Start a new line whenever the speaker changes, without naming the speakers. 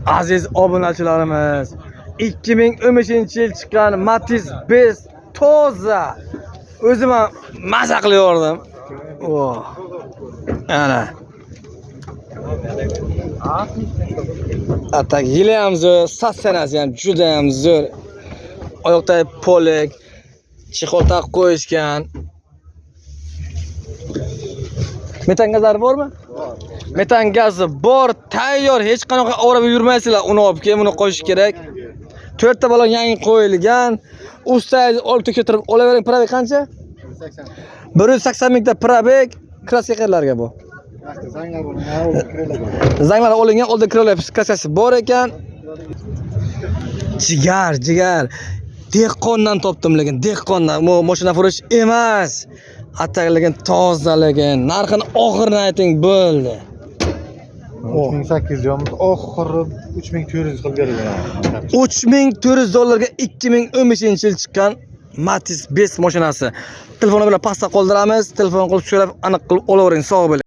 Aziz obunachilarimiz, 2013-yil chiqqan Matiz Best toza. O'zim ham maza qilyaptim. Oh. Ana. Atak yili ham zo'r, sassanasi ham juda ham zo'r. Oyoqdagi polek, chexol taqib qo'yishgan. Metan gazlari bormi? Metan gazi bor, tayyor, hech qanaqa o'rab yurmaysizlar. Uni olib kelib, uni qo'yish kerak. 4 ta balon yangi qo'yilgan. Ustangiz olib keltirib olavering. Probek qancha? 180 mingta probek. Kraska qayerlarga bu? Zanglar olingan, oldi krolab kraskasi bor ekan. Jigar. Dehqondan topdim, lekin dehqondan. Bu mashina furish emas. Atakligin tozalagan. Narxini oxirini ayting bo'ldi.
3800 yo'q, oxiri 3400 qilib berilgan.
$3400 2015-yil chiqqan Matiz Best mashinasi. Telefon bilan pastda qoldiramiz. Telefon qilib so'rab aniq qilib olavering. Sog' bo'ling.